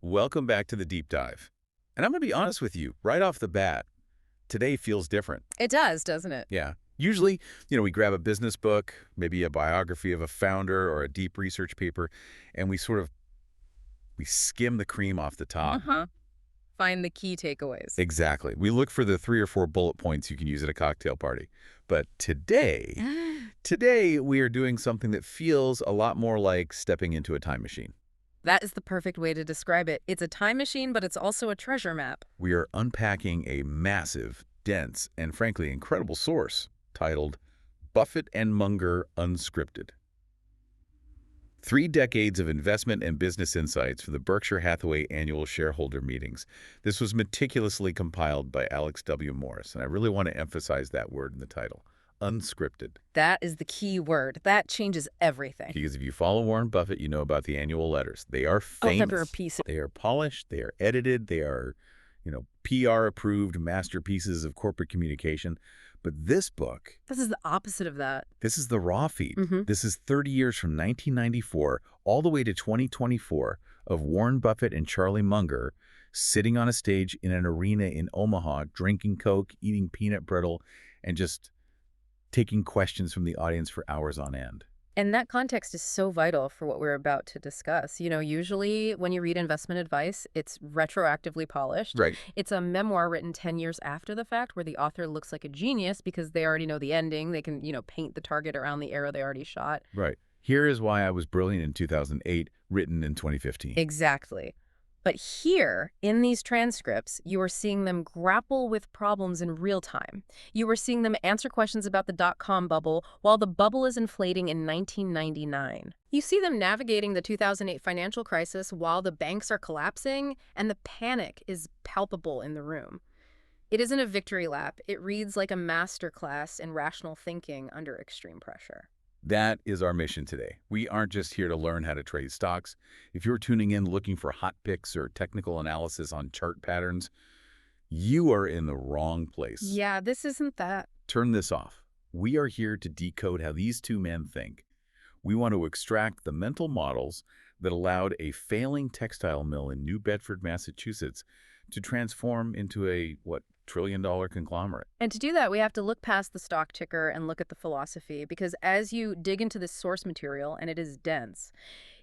Welcome back to the deep dive. And I'm going to be honest with you, right off the bat, today feels different. It does, doesn't it? Yeah. Usually, we grab a business book, maybe a biography of a founder or a deep research paper, and we skim the cream off the top. Uh-huh. Find the key takeaways. Exactly. We look for the 3 or 4 bullet points you can use at a cocktail party. But today we are doing something that feels a lot more like stepping into a time machine. That is the perfect way to describe it. It's a time machine, but it's also a treasure map. We are unpacking a massive, dense, and frankly incredible source titled Buffett and Munger Unscripted. 3 decades of investment and business insights for the Berkshire Hathaway annual shareholder meetings. This was meticulously compiled by Alex W. Morris, and I really want to emphasize that word in the title, unscripted. That is the key word. That changes everything. Because if you follow Warren Buffett, you know about the annual letters. They are Oh, famous. they're a piece. They are polished. They are edited. They are, PR-approved masterpieces of corporate communication. But this book, This is the opposite of that. this is the raw feed. Mm-hmm. This is 30 years from 1994 all the way to 2024 of Warren Buffett and Charlie Munger sitting on a stage in an arena in Omaha, drinking Coke, eating peanut brittle, and just taking questions from the audience for hours on end. And that context is so vital for what we're about to discuss. Usually when you read investment advice, it's retroactively polished. Right. It's a memoir written 10 years after the fact where the author looks like a genius because they already know the ending. They can, paint the target around the arrow they already shot. Right. Here is Why I Was Brilliant in 2008, written in 2015. Exactly. But here, in these transcripts, you are seeing them grapple with problems in real time. You are seeing them answer questions about the dot-com bubble while the bubble is inflating in 1999. You see them navigating the 2008 financial crisis while the banks are collapsing, and the panic is palpable in the room. It isn't a victory lap. It reads like a masterclass in rational thinking under extreme pressure. That is our mission today. We aren't just here to learn how to trade stocks. If you're tuning in looking for hot picks or technical analysis on chart patterns, you are in the wrong place. Yeah, this isn't that. Turn this off. We are here to decode how these two men think. We want to extract the mental models that allowed a failing textile mill in New Bedford, Massachusetts to transform into a, trillion-dollar conglomerate. And to do that, we have to look past the stock ticker and look at the philosophy, because as you dig into this source material, and it is dense,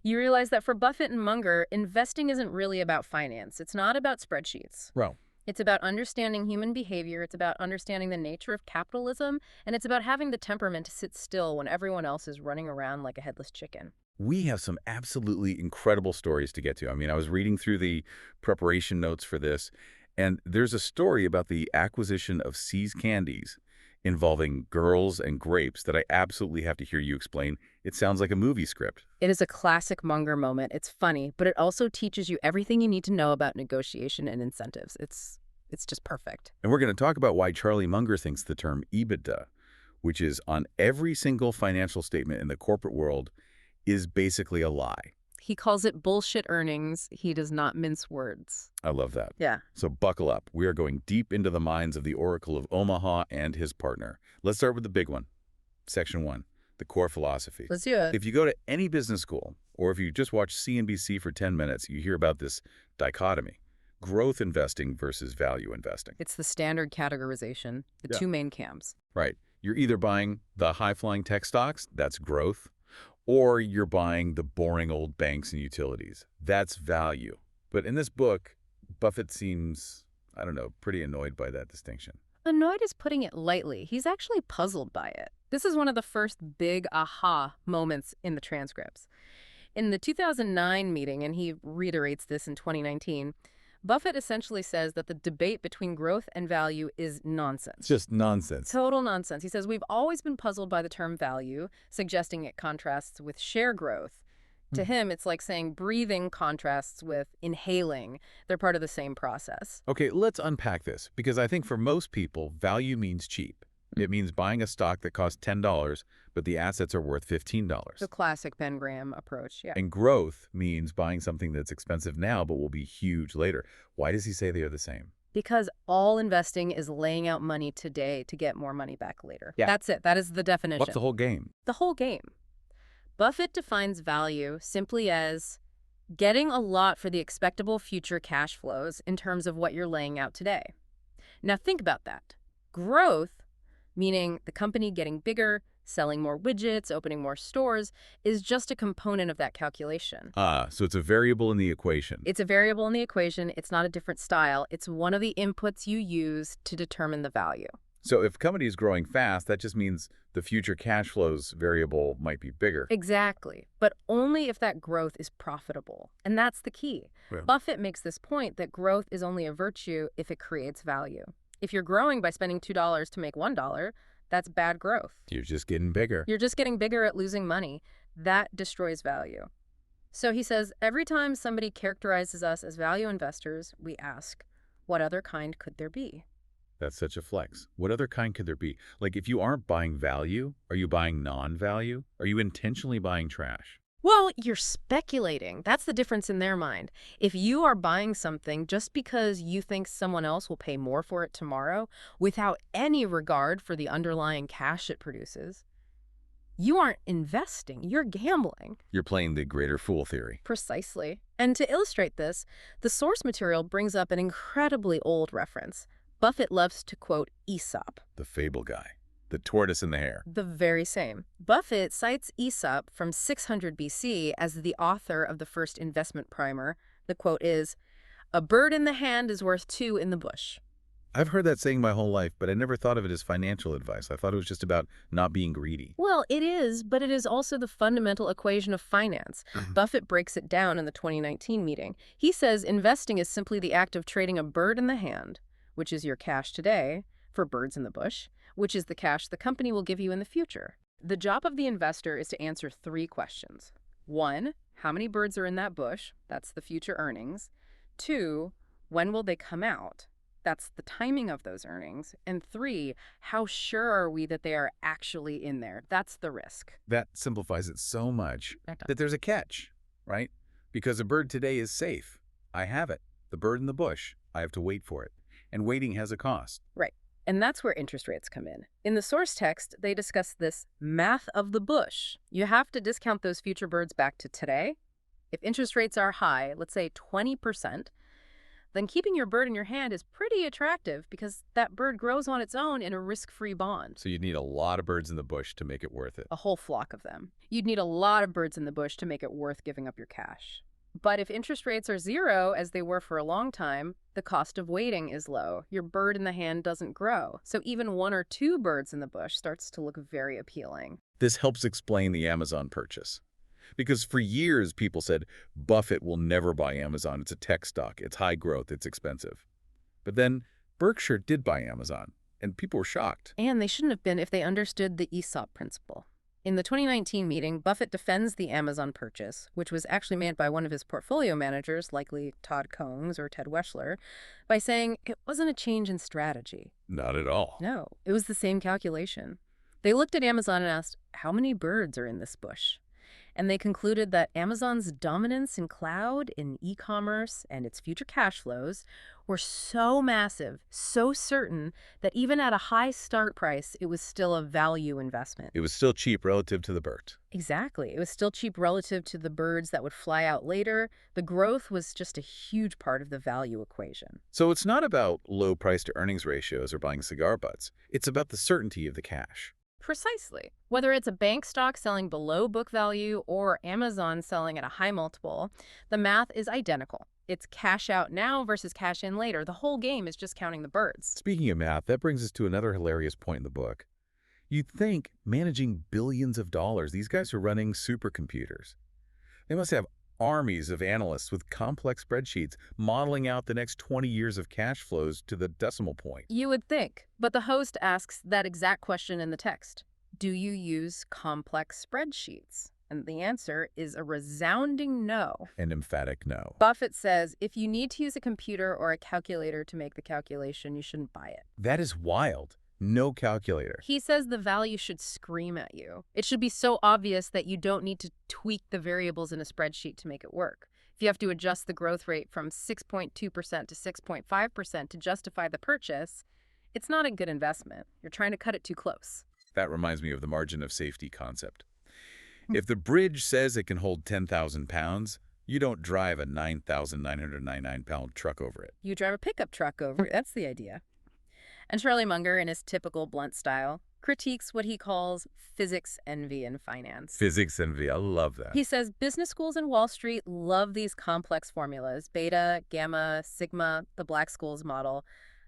you realize that for Buffett and Munger, investing isn't really about finance. It's not about spreadsheets. Well, It's about understanding human behavior. It's about understanding the nature of capitalism. And it's about having the temperament to sit still when everyone else is running around like a headless chicken. we have some absolutely incredible stories to get to. I was reading through the preparation notes for this, and there's a story about the acquisition of See's Candies involving girls and grapes that I absolutely have to hear you explain. It sounds like a movie script. It is a classic Munger moment. It's funny, but it also teaches you everything you need to know about negotiation and incentives. It's just perfect. And we're going to talk about why Charlie Munger thinks the term EBITDA, which is on every single financial statement in the corporate world, is basically a lie. He calls it bullshit earnings. He does not mince words. I love that. Yeah. So buckle up. We are going deep into the minds of the Oracle of Omaha and his partner. Let's start with the big one. Section 1, the core philosophy. Let's do it. If you go to any business school, or if you just watch CNBC for 10 minutes, you hear about this dichotomy: growth investing versus value investing. It's the standard categorization, the Yeah. two main camps. Right. You're either buying the high-flying tech stocks, that's growth, or you're buying the boring old banks and utilities. That's value. But in this book, Buffett seems, pretty annoyed by that distinction. Annoyed is putting it lightly. He's actually puzzled by it. This is one of the first big aha moments in the transcripts. In the 2009 meeting, and he reiterates this in 2019, Buffett essentially says that the debate between growth and value is nonsense. It's just nonsense. Total nonsense. He says, we've always been puzzled by the term value, suggesting it contrasts with share growth. To him, it's like saying breathing contrasts with inhaling. They're part of the same process. Okay, let's unpack this, because I think for most people, value means cheap. It means buying a stock that costs $10, but the assets are worth $15. The classic Ben Graham approach, yeah. And growth means buying something that's expensive now but will be huge later. Why does he say they are the same? Because all investing is laying out money today to get more money back later. Yeah. That's it. That is the definition. What's the whole game? The whole game. Buffett defines value simply as Getting a lot for the expectable future cash flows in terms of what you're laying out today. Now think about that. Growth, meaning the company getting bigger, selling more widgets, opening more stores, is just a component of that calculation. So it's a variable in the equation. It's a variable in the equation. It's not a different style. It's one of the inputs you use to determine the value. So if a company is growing fast, that just means the future cash flows variable might be bigger. Exactly, but only if that growth is profitable. And that's the key. Well, Buffett makes this point that growth is only a virtue if it creates value. If you're growing by spending $2 to make $1, that's bad growth. you're just getting bigger. You're just getting bigger at losing money. That destroys value. So he says, every time somebody characterizes us as value investors, we ask, what other kind could there be? That's such a flex. What other kind could there be? Like, if you aren't buying value, are you buying non-value? Are you intentionally buying trash? Well, you're speculating. That's the difference in their mind. If you are buying something just because you think someone else will pay more for it tomorrow without any regard for the underlying cash it produces, you aren't investing, you're gambling. You're playing the greater fool theory. Precisely. And to illustrate this, the source material brings up an incredibly old reference. Buffett loves to quote Aesop. The fable guy. The tortoise and the hare. The very same. Buffett cites Aesop from 600 BC as the author of the first investment primer. The quote is, "A bird in the hand is worth two in the bush." I've heard that saying my whole life, but I never thought of it as financial advice. I thought it was just about not being greedy. Well, it is, but it is also the fundamental equation of finance. Buffett breaks it down in the 2019 meeting. He says investing is simply the act of trading a bird in the hand, which is your cash today, for birds in the bush, which is the cash the company will give you in the future. The job of the investor is to answer three questions. 1, how many birds are in that bush? That's the future earnings. 2, when will they come out? That's the timing of those earnings. And 3, how sure are we that they are actually in there? That's the risk. That simplifies it so much that there's a catch, right? Because a bird today is safe. I have it. The bird in the bush. I have to wait for it. And waiting has a cost. Right. And that's where interest rates come in. In the source text, they discuss this math of the bush. You have to discount those future birds back to today. If interest rates are high, let's say 20%, then keeping your bird in your hand is pretty attractive because that bird grows on its own in a risk-free bond. So you need a lot of birds in the bush to make it worth it. A whole flock of them. You'd need a lot of birds in the bush to make it worth giving up your cash. But if interest rates are zero, as they were for a long time, the cost of waiting is low. Your bird in the hand doesn't grow. So even 1 or 2 birds in the bush starts to look very appealing. This helps explain the Amazon purchase. Because for years, people said, Buffett will never buy Amazon. It's a tech stock. It's high growth. It's expensive. But then Berkshire did buy Amazon, and people were shocked. And they shouldn't have been if they understood the Aesop principle. In the 2019 meeting, Buffett defends the Amazon purchase, which was actually made by one of his portfolio managers, likely Todd Combs or Ted Weschler, by saying it wasn't a change in strategy. Not at all. No, it was the same calculation. They looked at Amazon and asked, how many birds are in this bush? And they concluded that Amazon's dominance in cloud, in e-commerce, and its future cash flows were so massive, so certain, that even at a high start price, it was still a value investment. It was still cheap relative to the bird. Exactly. It was still cheap relative to the birds that would fly out later. The growth was just a huge part of the value equation. So it's not about low price to earnings ratios or buying cigar butts. It's about the certainty of the cash. Precisely. Whether it's a bank stock selling below book value or Amazon selling at a high multiple, the math is identical. It's cash out now versus cash in later. The whole game is just counting the birds. Speaking of math, that brings us to another hilarious point in the book. You'd think managing billions of dollars, these guys are running supercomputers. They must have armies of analysts with complex spreadsheets modeling out the next 20 years of cash flows to the decimal point. You would think, but the host asks that exact question in the text. Do you use complex spreadsheets? And the answer is a resounding no. An emphatic no. Buffett says if you need to use a computer or a calculator to make the calculation, you shouldn't buy it. That is wild. No calculator. He says the value should scream at you. It should be so obvious that you don't need to tweak the variables in a spreadsheet to make it work. If you have to adjust the growth rate from 6.2% to 6.5% to justify the purchase, it's not a good investment. You're trying to cut it too close. That reminds me of the margin of safety concept. If the bridge says it can hold 10,000 pounds, You don't drive a 9,999-pound truck over it. You drive a pickup truck over it. That's the idea. And Charlie Munger, in his typical blunt style, critiques what he calls physics envy in finance. Physics envy, I love that. He says business schools in Wall Street love these complex formulas, beta, gamma, sigma, the Black-Scholes model.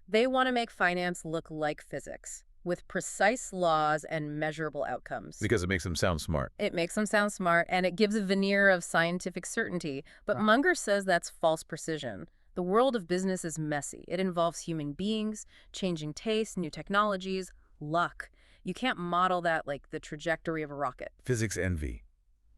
They want to make finance look like physics, with precise laws and measurable outcomes. Because it makes them sound smart. It makes them sound smart, and it gives a veneer of scientific certainty. But Munger says that's false precision. The world of business is messy. It involves human beings, changing tastes, new technologies, luck. You can't model that like the trajectory of a rocket. Physics envy.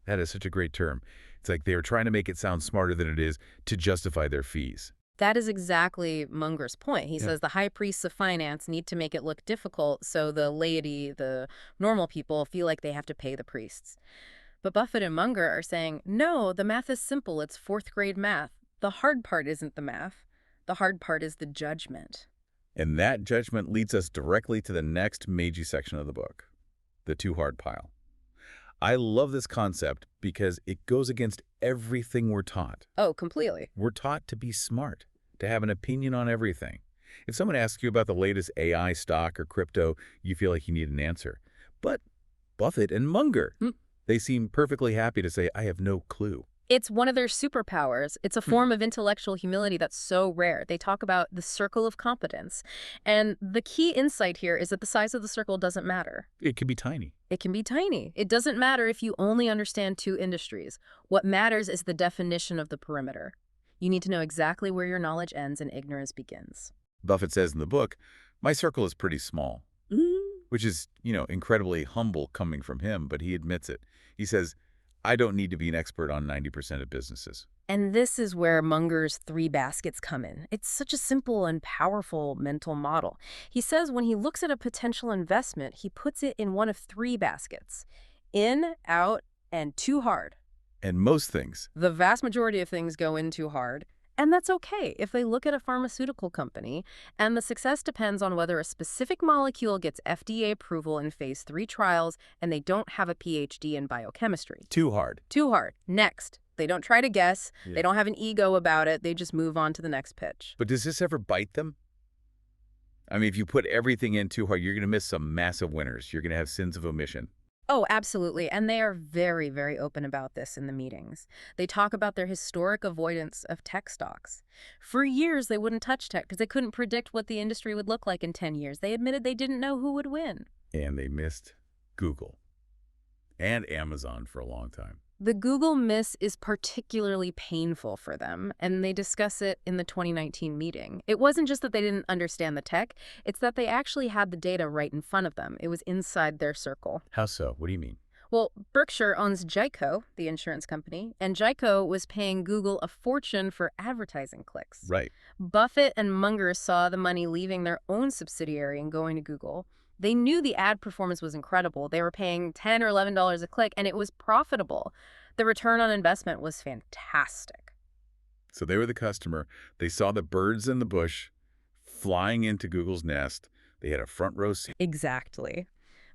That is such a great term. It's like they are trying to make it sound smarter than it is to justify their fees. That is exactly Munger's point. He says the high priests of finance need to make it look difficult so the laity, the normal people, feel like they have to pay the priests. But Buffett and Munger are saying, no, the math is simple. It's fourth grade math. The hard part isn't the math. The hard part is the judgment. And that judgment leads us directly to the next Meiji section of the book, the too hard pile. I love this concept because it goes against everything we're taught. Oh, completely. We're taught to be smart, to have an opinion on everything. If someone asks you about the latest AI stock or crypto, you feel like you need an answer. But Buffett and Munger, they seem perfectly happy to say, I have no clue. It's one of their superpowers. It's a form of intellectual humility that's so rare. They talk about the circle of competence. And the key insight here is that the size of the circle doesn't matter. It can be tiny. It can be tiny. It doesn't matter if you only understand two industries. What matters is the definition of the perimeter. You need to know exactly where your knowledge ends and ignorance begins. Buffett says in the book, my circle is pretty small, which is, incredibly humble coming from him, but he admits it. He says, I don't need to be an expert on 90% of businesses. And this is where Munger's three baskets come in. It's such a simple and powerful mental model. He says when he looks at a potential investment, he puts it in one of three baskets: in, out, and too hard. And most things. The vast majority of things go in too hard. And that's okay if they look at a pharmaceutical company, and the success depends on whether a specific molecule gets FDA approval in phase 3 trials and they don't have a PhD in biochemistry. Too hard. Too hard. Next. They don't try to guess. They don't have an ego about it. They just move on to the next pitch. But does this ever bite them? I mean, if you put everything in too hard, you're going to miss some massive winners. You're going to have sins of omission. Oh, absolutely. And they are very, very open about this in the meetings. They talk about their historic avoidance of tech stocks. For years, they wouldn't touch tech because they couldn't predict what the industry would look like in 10 years. They admitted they didn't know who would win. And they missed Google and Amazon for a long time. The Google miss is particularly painful for them, and they discuss it in the 2019 meeting. It wasn't just that they didn't understand the tech, it's that they actually had the data right in front of them. It was inside their circle. How so? What do you mean? Well, Berkshire owns Geico, the insurance company, and Geico was paying Google a fortune for advertising clicks. Right. Buffett and Munger saw the money leaving their own subsidiary and going to Google. They knew the ad performance was incredible. They were paying $10 or $11 a click, and it was profitable. The return on investment was fantastic. So they were the customer. They saw the birds in the bush flying into Google's nest. They had a front row seat. Exactly.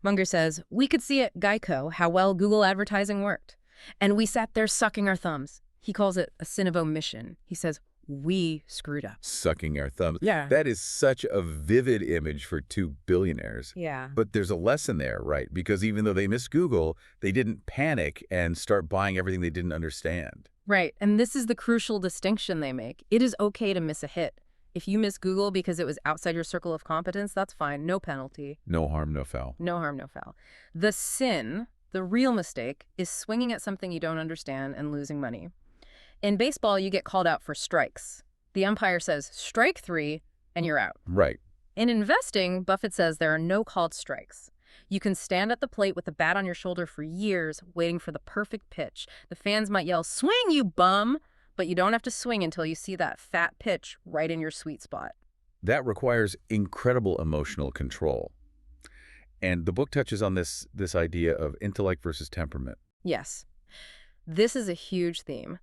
Munger says, we could see at Geico how well Google advertising worked. And we sat there sucking our thumbs. He calls it a sin of omission. He says, we screwed up. Sucking our thumbs. Yeah. That is such a vivid image for two billionaires. Yeah. But there's a lesson there, right? Because even though they missed Google, they didn't panic and start buying everything they didn't understand. Right. And this is the crucial distinction they make. It is okay to miss a hit. If you miss Google because it was outside your circle of competence, that's fine. No penalty. No harm, no foul. No harm, no foul. The sin, the real mistake, is swinging at something you don't understand and losing money. In baseball, you get called out for strikes. The umpire says, strike 3, and you're out. Right. In investing, Buffett says there are no called strikes. You can stand at the plate with the bat on your shoulder for years, waiting for the perfect pitch. The fans might yell, swing, you bum! But you don't have to swing until you see that fat pitch right in your sweet spot. That requires incredible emotional control. And the book touches on this idea of intellect versus temperament. Yes. This is a huge theme.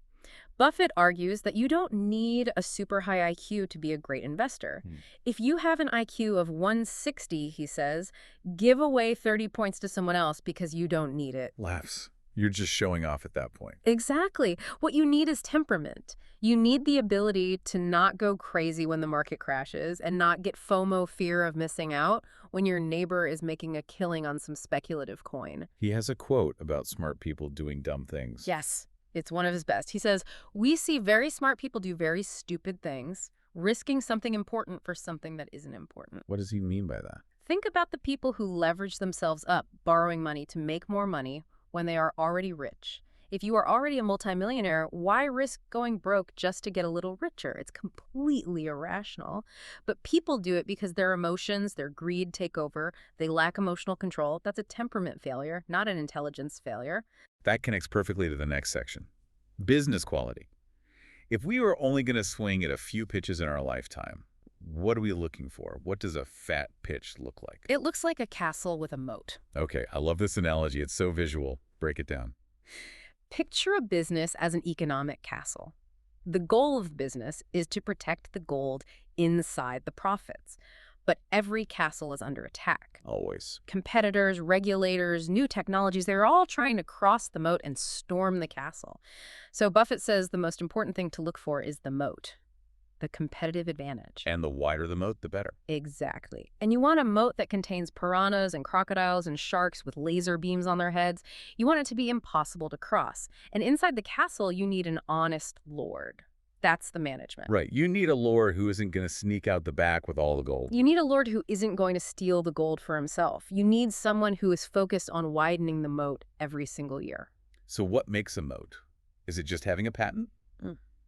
Buffett argues that you don't need a super high IQ to be a great investor. If you have an IQ of 160, he says, give away 30 points to someone else because you don't need it. Laughs. You're just showing off at that point. Exactly. What you need is temperament. You need the ability to not go crazy when the market crashes and not get FOMO, fear of missing out, when your neighbor is making a killing on some speculative coin. He has a quote about smart people doing dumb things. Yes, it's one of his best. He says, "We see very smart people do very stupid things, risking something important for something that isn't important." What does he mean by that? Think about the people who leverage themselves up, borrowing money to make more money when they are already rich. If you are already a multimillionaire, why risk going broke just to get a little richer? It's completely irrational. But people do it because their emotions, their greed take over. They lack emotional control. That's a temperament failure, not an intelligence failure. That connects perfectly to the next section. Business quality. If we were only going to swing at a few pitches in our lifetime, what are we looking for? What does a fat pitch look like? It looks like a castle with a moat. Okay, I love this analogy. It's so visual. Break it down. Picture a business as an economic castle. The goal of business is to protect the gold inside the profits. But every castle is under attack. Always. Competitors, regulators, new technologies, they're all trying to cross the moat and storm the castle. So Buffett says the most important thing to look for is the moat, the competitive advantage. And the wider the moat, the better. Exactly. And you want a moat that contains piranhas and crocodiles and sharks with laser beams on their heads. You want it to be impossible to cross. And inside the castle, you need an honest lord. That's the management. Right. You need a lord who isn't going to sneak out the back with all the gold. You need a lord who isn't going to steal the gold for himself. You need someone who is focused on widening the moat every single year. So what makes a moat? Is it just having a patent?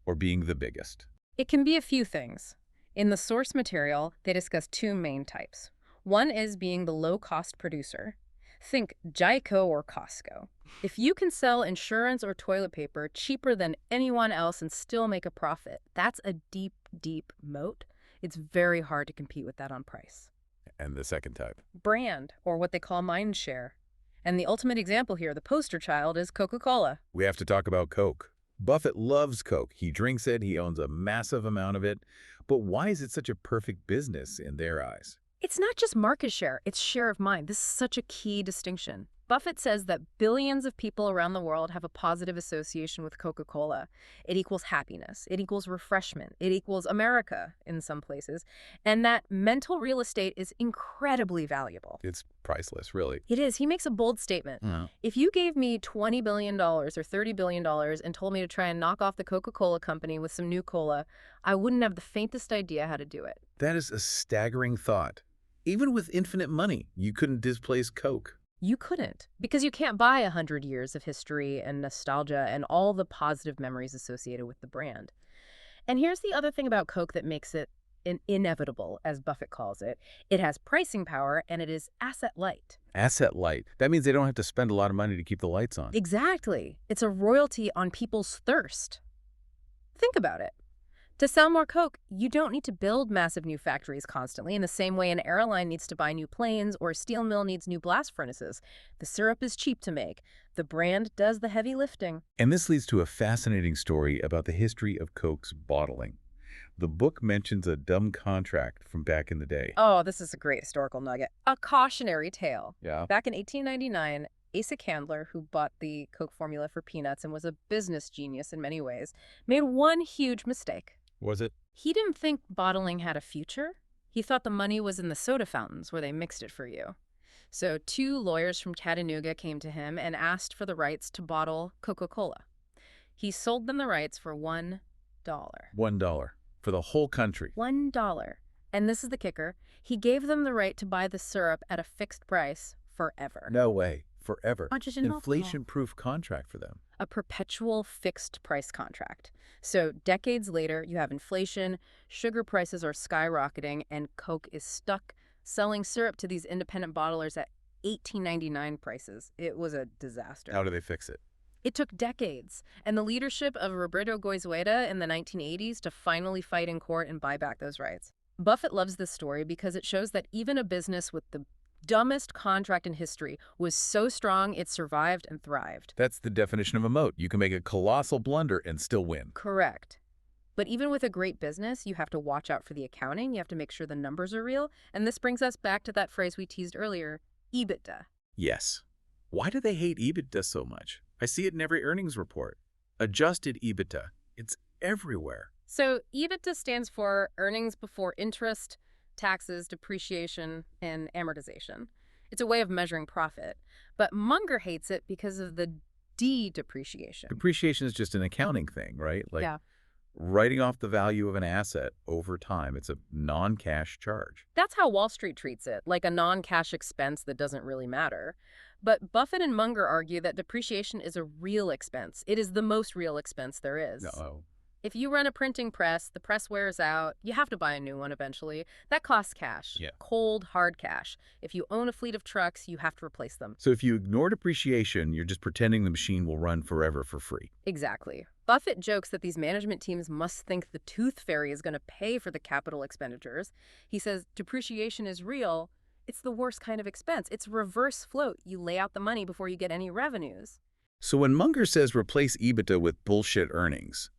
Or being the biggest? It can be a few things. In the source material, they discuss two main types. One is being the low-cost producer. Think Geico or Costco. If you can sell insurance or toilet paper cheaper than anyone else and still make a profit, that's a deep, deep moat. It's very hard to compete with that on price. And the second type? Brand, or what they call mind share. And the ultimate example here, the poster child, is Coca-Cola. We have to talk about Coke. Buffett loves Coke. He drinks it. He owns a massive amount of it. But why is it such a perfect business in their eyes? It's not just market share, it's share of mind. This is such a key distinction. Buffett says that billions of people around the world have a positive association with Coca-Cola. It equals happiness. It equals refreshment. It equals America in some places. And that mental real estate is incredibly valuable. It's priceless, really. It is. He makes a bold statement. If you gave me $20 billion or $30 billion and told me to try and knock off the Coca-Cola company with some new cola, I wouldn't have the faintest idea how to do it. That is a staggering thought. Even with infinite money, you couldn't displace Coke. You couldn't, because you can't buy 100 years of history and nostalgia and all the positive memories associated with the brand. And here's the other thing about Coke that makes it inevitable, as Buffett calls it. It has pricing power, and it is asset light. Asset light. That means they don't have to spend a lot of money to keep the lights on. Exactly. It's a royalty on people's thirst. Think about it. To sell more Coke, you don't need to build massive new factories constantly in the same way an airline needs to buy new planes or a steel mill needs new blast furnaces. The syrup is cheap to make. The brand does the heavy lifting. And this leads to a fascinating story about the history of Coke's bottling. The book mentions a dumb contract from back in the day. Oh, this is a great historical nugget. A cautionary tale. Yeah. Back in 1899, Asa Candler, who bought the Coke formula for peanuts and was a business genius in many ways, made one huge mistake. Was it? He didn't think bottling had a future. He thought the money was in the soda fountains where they mixed it for you. So 2 lawyers from Chattanooga came to him and asked for the rights to bottle Coca-Cola. He sold them the rights for $1. $1 for the whole country. $1. And this is the kicker. He gave them the right to buy the syrup at a fixed price forever. No way. Forever. Inflation-proof Inflation-proof contract for them. A perpetual fixed price contract. So decades later, you have inflation, sugar prices are skyrocketing, and Coke is stuck selling syrup to these independent bottlers at $18.99 prices. It was a disaster. How do they fix it? It took decades, and the leadership of Roberto Goizueta in the 1980s to finally fight in court and buy back those rights. Buffett loves this story because it shows that even a business with the dumbest contract in history was so strong it survived and thrived. That's the definition of a moat. You can make a colossal blunder and still win. Correct. But even with a great business, you have to watch out for the accounting. You have to make sure the numbers are real. And this brings us back to that phrase we teased earlier, EBITDA. Yes. Why do they hate EBITDA so much? I see it in every earnings report. Adjusted EBITDA. It's everywhere. So EBITDA stands for earnings before interest, taxes, depreciation, and amortization. It's a way of measuring profit. But Munger hates it because of the depreciation. Depreciation is just an accounting thing, right? Like Yeah. writing off the value of an asset over time. It's a non-cash charge. That's how Wall Street treats it, like a non-cash expense that doesn't really matter. But Buffett and Munger argue that depreciation is a real expense. It is the most real expense there is. No. If you run a printing press, the press wears out, you have to buy a new one eventually. That costs cash. Yeah. Cold, hard cash. If you own a fleet of trucks, you have to replace them. So if you ignore depreciation, you're just pretending the machine will run forever for free. Exactly. Buffett jokes that these management teams must think the tooth fairy is going to pay for the capital expenditures. He says depreciation is real. It's the worst kind of expense. It's reverse float. You lay out the money before you get any revenues. So when Munger says replace EBITDA with bullshit earnings,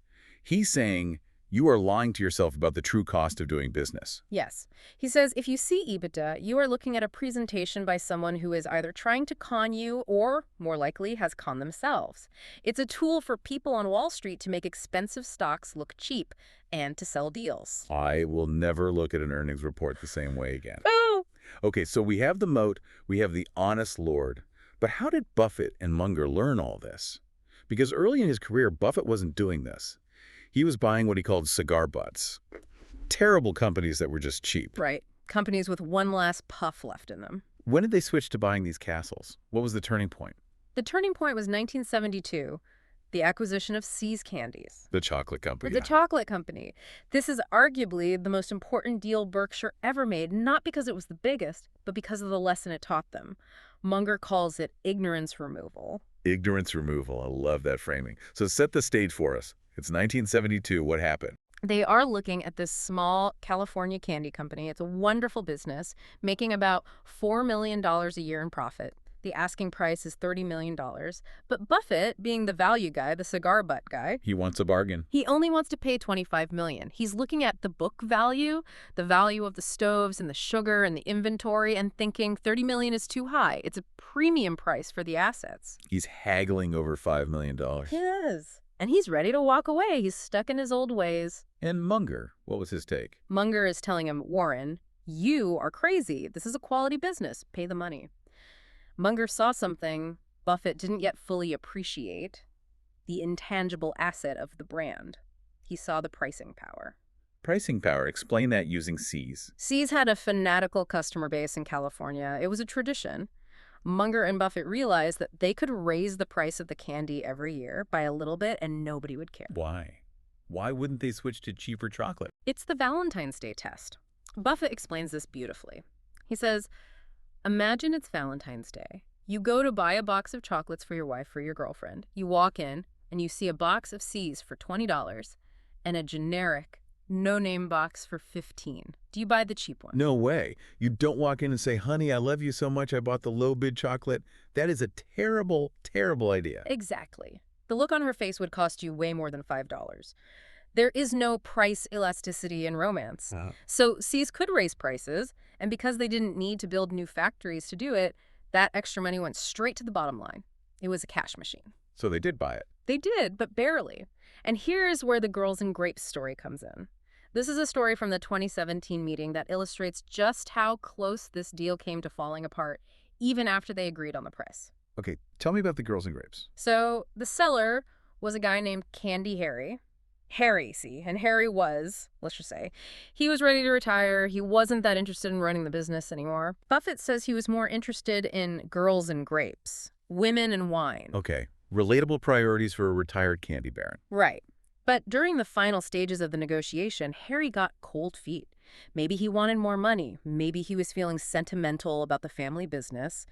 he's saying you are lying to yourself about the true cost of doing business. Yes. He says if you see EBITDA, you are looking at a presentation by someone who is either trying to con you or, more likely, has conned themselves. It's a tool for people on Wall Street to make expensive stocks look cheap and to sell deals. I will never look at an earnings report the same way again. Oh! Okay, so we have the moat, we have the honest Lord. But how did Buffett and Munger learn all this? Because early in his career, Buffett wasn't doing this. He was buying what he called cigar butts. Terrible companies that were just cheap. Right. Companies with one last puff left in them. When did they switch to buying these castles? What was the turning point? The turning point was 1972, the acquisition of See's Candies. The chocolate company. The chocolate company. This is arguably the most important deal Berkshire ever made, not because it was the biggest, but because of the lesson it taught them. Munger calls it ignorance removal. Ignorance removal. I love that framing. So set the stage for us. It's 1972. What happened? They are looking at this small California candy company. It's a wonderful business, making about $4 million a year in profit. The asking price is $30 million. But Buffett, being the value guy, the cigar butt guy, He wants a bargain. he only wants to pay $25 million. He's looking at the book value, the value of the stoves and the sugar and the inventory, and thinking $30 million is too high. It's a premium price for the assets. He's haggling over $5 million. He is. And he's ready to walk away. He's stuck in his old ways. And Munger, what was his take? Munger is telling him, Warren, you are crazy. This is a quality business. Pay the money. Munger saw something Buffett didn't yet fully appreciate, the intangible asset of the brand. He saw the pricing power. Pricing power. Explain that using C's. See's had a fanatical customer base in California. It was a tradition. Munger and Buffett realized that they could raise the price of the candy every year by a little bit and nobody would care. Why? Why wouldn't they switch to cheaper chocolate? It's the Valentine's Day test. Buffett explains this beautifully. He says, imagine it's Valentine's Day. You go to buy a box of chocolates for your wife or your girlfriend. You walk in and you see a box of C's for $20 and a generic, no-name box for $15. Do you buy the cheap one? No way. You don't walk in and say, honey, I love you so much I bought the low-bid chocolate. That is a terrible, terrible idea. Exactly. The look on her face would cost you way more than $5. There is no price elasticity in romance. So C's could raise prices, and because they didn't need to build new factories to do it, that extra money went straight to the bottom line. It was a cash machine. So they did buy it. They did, but barely. And here's where the Girls and Grapes story comes in. This is a story from the 2017 meeting that illustrates just how close this deal came to falling apart, even after they agreed on the price. Okay, tell me about the Girls and Grapes. So the seller was a guy named Candy Harry. And Harry was, let's just say, he was ready to retire. He wasn't that interested in running the business anymore. Buffett says he was more interested in girls and grapes, women and wine. Okay, relatable priorities for a retired candy baron. Right. But during the final stages of the negotiation, Harry got cold feet. Maybe he wanted more money. Maybe he was feeling sentimental about the family business.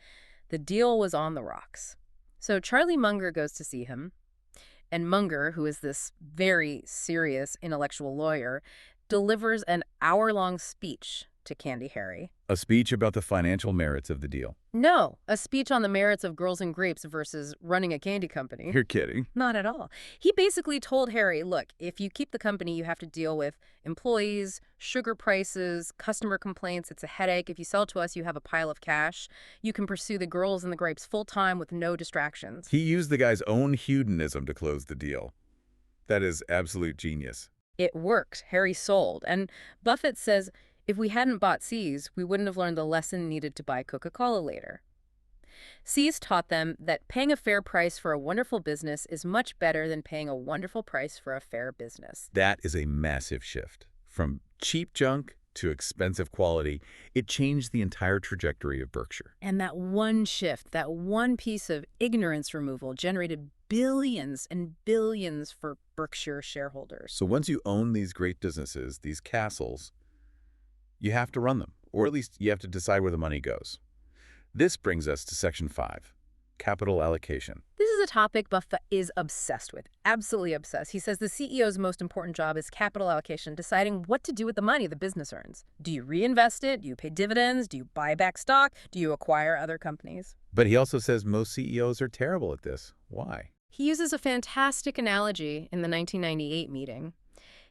The deal was on the rocks. So Charlie Munger goes to see him. And Munger, who is this very serious intellectual lawyer, delivers an hour-long speech to Candy Harry. A speech about the financial merits of the deal. No, a speech on the merits of girls and grapes versus running a candy company. You're kidding. Not at all. He basically told Harry, look, if you keep the company, you have to deal with employees, sugar prices, customer complaints. It's a headache. If you sell to us, you have a pile of cash. You can pursue the girls and the grapes full-time with no distractions. He used the guy's own hedonism to close the deal. That is absolute genius. It worked. Harry sold. And Buffett says, if we hadn't bought See's, we wouldn't have learned the lesson needed to buy Coca-Cola later. See's taught them that paying a fair price for a wonderful business is much better than paying a wonderful price for a fair business. That is a massive shift. From cheap junk to expensive quality, it changed the entire trajectory of Berkshire. And that one shift, that one piece of ignorance removal generated billions and billions for Berkshire shareholders. So once you own these great businesses, these castles, you have to run them, or at least you have to decide where the money goes. This brings us to Section 5, capital allocation. This is a topic Buffett is obsessed with, absolutely obsessed. He says the CEO's most important job is capital allocation, deciding what to do with the money the business earns. Do you reinvest it? Do you pay dividends? Do you buy back stock? Do you acquire other companies? But he also says most CEOs are terrible at this. Why? He uses a fantastic analogy in the 1998 meeting.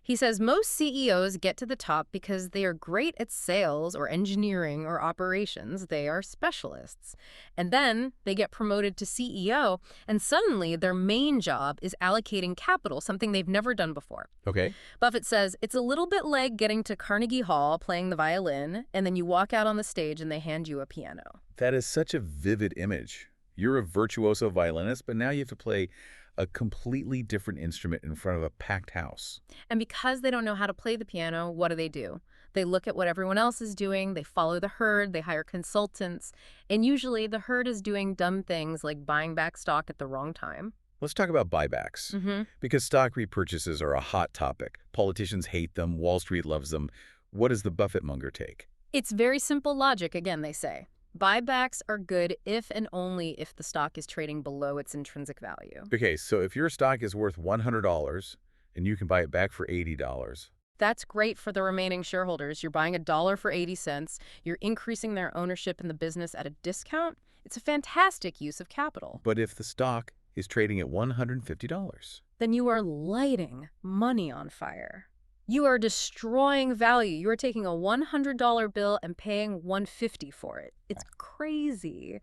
He says most CEOs get to the top because they are great at sales or engineering or operations. They are specialists. And then they get promoted to CEO, and suddenly their main job is allocating capital, something they've never done before. Okay. Buffett says it's a little bit like getting to Carnegie Hall playing the violin, and then you walk out on the stage and they hand you a piano. That is such a vivid image. You're a virtuoso violinist, but now you have to play a completely different instrument in front of a packed house. And because they don't know how to play the piano, what do? They look at what everyone else is doing, they follow the herd, they hire consultants, and usually the herd is doing dumb things like buying back stock at the wrong time. Let's talk about buybacks, because stock repurchases are a hot topic. Politicians hate them, Wall Street loves them. What is the Buffett Munger take? It's very simple logic, again, they say. Buybacks are good if and only if the stock is trading below its intrinsic value. Okay, so if your stock is worth $100 and you can buy it back for $80, that's great for the remaining shareholders. You're buying $1 for 80 cents. You're increasing their ownership in the business at a discount. It's a fantastic use of capital. but if the stock is trading at $150, Then you are lighting money on fire. You are destroying value. You are taking a $100 bill and paying $150 for it. It's crazy.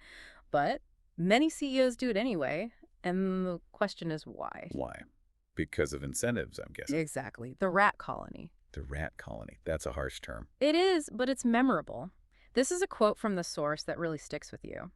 But many CEOs do it anyway. And the question is why? why? Because of incentives, I'm guessing. Exactly. The rat colony. The rat colony. That's a harsh term. It is, but it's memorable. This is a quote from the source that really sticks with you.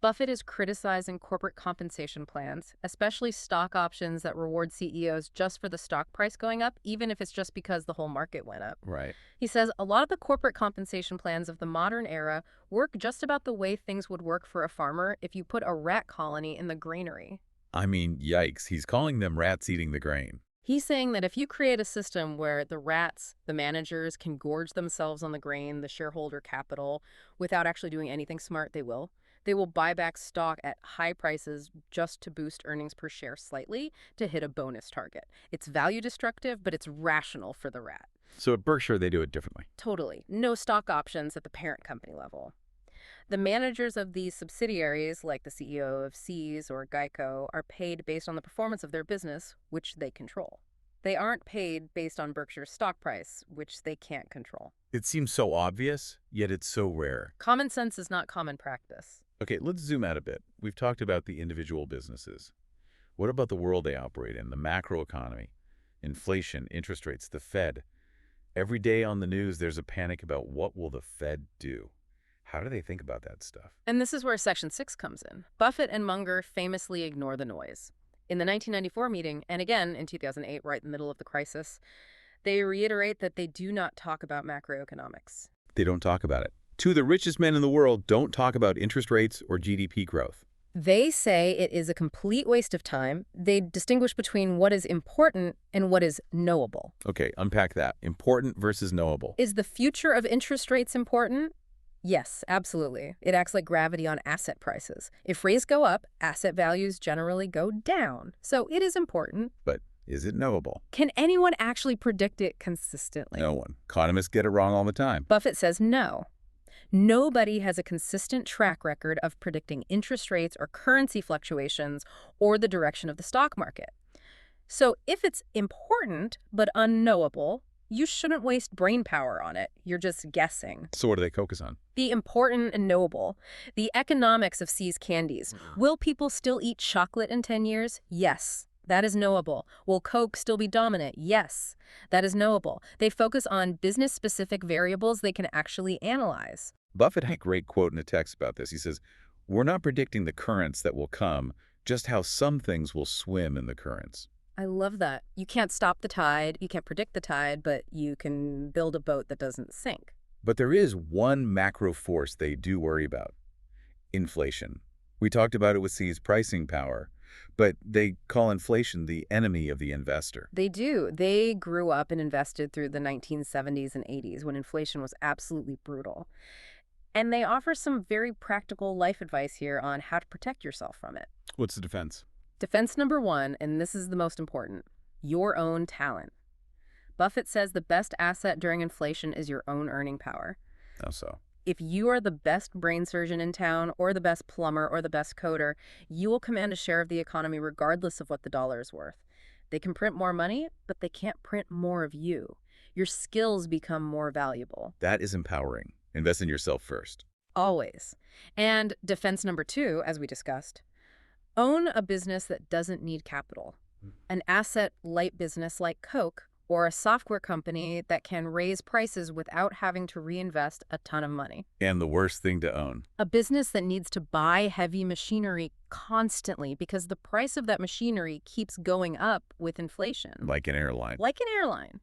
Buffett is criticizing corporate compensation plans, especially stock options that reward CEOs just for the stock price going up, even if it's just because the whole market went up. Right. He says a lot of the corporate compensation plans of the modern era work just about the way things would work for a farmer if you put a rat colony in the granary. I mean, yikes. He's calling them rats eating the grain. He's saying that if you create a system where the rats, the managers, can gorge themselves on the grain, the shareholder capital, without actually doing anything smart, they will. They will buy back stock at high prices just to boost earnings per share slightly to hit a bonus target. It's value destructive, but it's rational for the rat. So at Berkshire, they do it differently. Totally. No stock options at the parent company level. The managers of these subsidiaries, like the CEO of See's or Geico, are paid based on the performance of their business, which they control. They aren't paid based on Berkshire's stock price, which they can't control. It seems so obvious, yet it's so rare. Common sense is not common practice. Okay, let's zoom out a bit. We've talked about the individual businesses. What about the world they operate in, the macroeconomy, inflation, interest rates, the Fed? Every day on the news, there's a panic about what will the Fed do. How do they think about that stuff? And this is where Section 6 comes in. Buffett and Munger famously ignore the noise. In the 1994 meeting, and again in 2008, right in the middle of the crisis, they reiterate that they do not talk about macroeconomics. They don't talk about it. Two of the richest men in the world don't talk about interest rates or GDP growth. They say it is a complete waste of time. They distinguish between what is important and what is knowable. Okay, unpack that. Important versus knowable. Is the future of interest rates important? Yes, absolutely. It acts like gravity on asset prices. If rates go up, asset values generally go down. So it is important. But Is it knowable? Can anyone actually predict it consistently? No one. Economists get it wrong all the time. Buffett says no. Nobody has a consistent track record of predicting interest rates or currency fluctuations or the direction of the stock market. So if it's important but unknowable, you shouldn't waste brain power on it. You're just guessing. So what do they focus on? The important and knowable. The economics of See's candies. Will people still eat chocolate in 10 years? Yes. That is knowable. Will Coke still be dominant? Yes. That is knowable. They focus on business-specific variables they can actually analyze. Buffett had a great quote in a text about this. He says, "We're not predicting the currents that will come, just how some things will swim in the currents." I love that. You can't stop the tide, you can't predict the tide, but you can build a boat that doesn't sink. But there is one macro force they do worry about: inflation. We talked about it with C's pricing power, but they call inflation the enemy of the investor. They do. They grew up and invested through the 1970s and 80s when inflation was absolutely brutal. And they offer some very practical life advice here on how to protect yourself from it. What's the defense? Defense number one, and this is the most important, your own talent. Buffett says the best asset during inflation is your own earning power. How so? If you are the best brain surgeon in town or the best plumber or the best coder, you will command a share of the economy regardless of what the dollar is worth. They can print more money, but they can't print more of you. Your skills become more valuable. That is empowering. Invest in yourself first. Always. And defense number two, as we discussed, own a business that doesn't need capital. An asset-light business like Coke or a software company that can raise prices without having to reinvest a ton of money. And the worst thing to own. A business that needs to buy heavy machinery constantly because the price of that machinery keeps going up with inflation. Like an airline. Like an airline.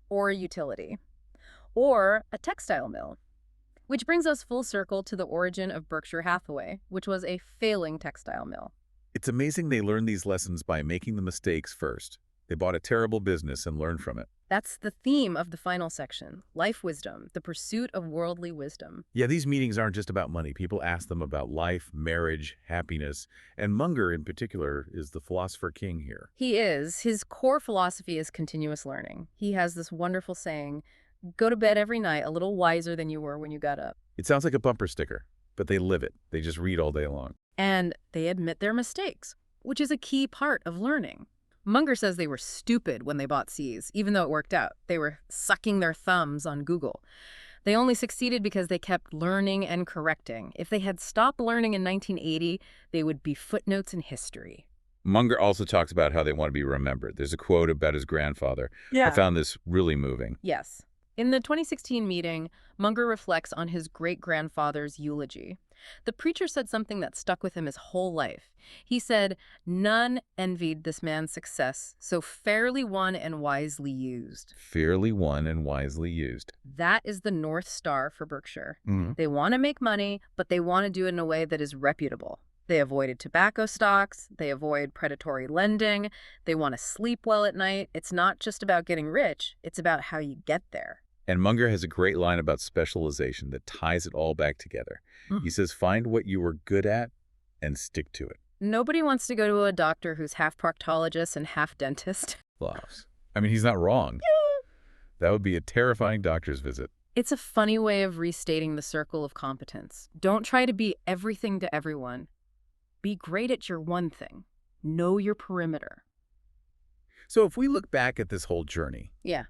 Or a utility. Or a textile mill. Which brings us full circle to the origin of Berkshire Hathaway, which was a failing textile mill. It's amazing they learned these lessons by making the mistakes first. They bought a terrible business and learned from it. That's the theme of the final section, life wisdom, the pursuit of worldly wisdom. Yeah, these meetings aren't just about money. People ask them about life, marriage, happiness, and Munger in particular is the philosopher king here. He is. His core philosophy is continuous learning. He has this wonderful saying, go to bed every night a little wiser than you were when you got up. It sounds like a bumper sticker, but they live it. They just read all day long. And they admit their mistakes, which is a key part of learning. Munger says they were stupid when they bought See's, even though it worked out. They were sucking their thumbs on Google. They only succeeded because they kept learning and correcting. If they had stopped learning in 1980, they would be footnotes in history. Munger also talks about how they want to be remembered. There's a quote about his grandfather. Yeah. I found this really moving. Yes. In the 2016 meeting, Munger reflects on his great-grandfather's eulogy. The preacher said something that stuck with him his whole life. He said, "None envied this man's success, so fairly won and wisely used." Fairly won and wisely used. That is the North Star for Berkshire. Mm-hmm. They want to make money, but they want to do it in a way that is reputable. They avoided tobacco stocks. They avoid predatory lending. They want to sleep well at night. It's not just about getting rich. It's about how you get there. And Munger has a great line about specialization that ties it all back together. He says, find what you are good at and stick to it. Nobody wants to go to a doctor who's half proctologist and half dentist. Laughs. I mean, he's not wrong. Yeah. That would be a terrifying doctor's visit. It's a funny way of restating the circle of competence. Don't try to be everything to everyone. Be great at your one thing. Know your perimeter. So if we look back at this whole journey, Yeah.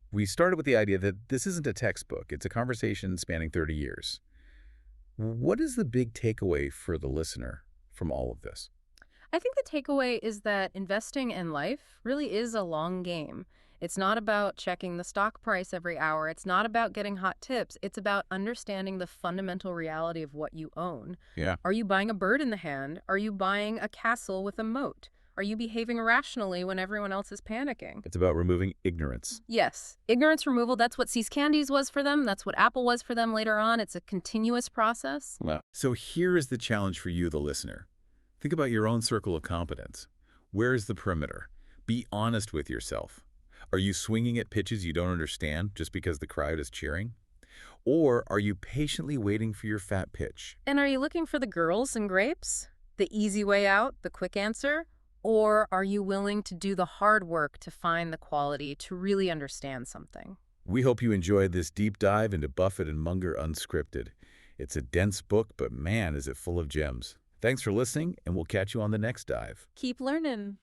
we started with the idea that this isn't a textbook. It's a conversation spanning 30 years. What is the big takeaway for the listener from all of this? I think the takeaway is that investing in life really is a long game. It's not about checking the stock price every hour. It's not about getting hot tips. It's about understanding the fundamental reality of what you own. Yeah. Are you buying a bird in the hand? Are you buying a castle with a moat? Are you behaving irrationally when everyone else is panicking? It's about removing ignorance. Yes. Ignorance removal, that's what See's Candies was for them. That's what Apple was for them later on. It's a continuous process. Wow. So here is the challenge for you, the listener. Think about your own circle of competence. Where is the perimeter? Be honest with yourself. Are you swinging at pitches you don't understand just because the crowd is cheering? Or are you patiently waiting for your fat pitch? And are you looking for the girls and grapes? The easy way out, the quick answer? Or are you willing to do the hard work to find the quality to really understand something? We hope you enjoyed this deep dive into Buffett and Munger Unscripted. It's a dense book, but man, is it full of gems. Thanks for listening, and we'll catch you on the next dive. Keep learning.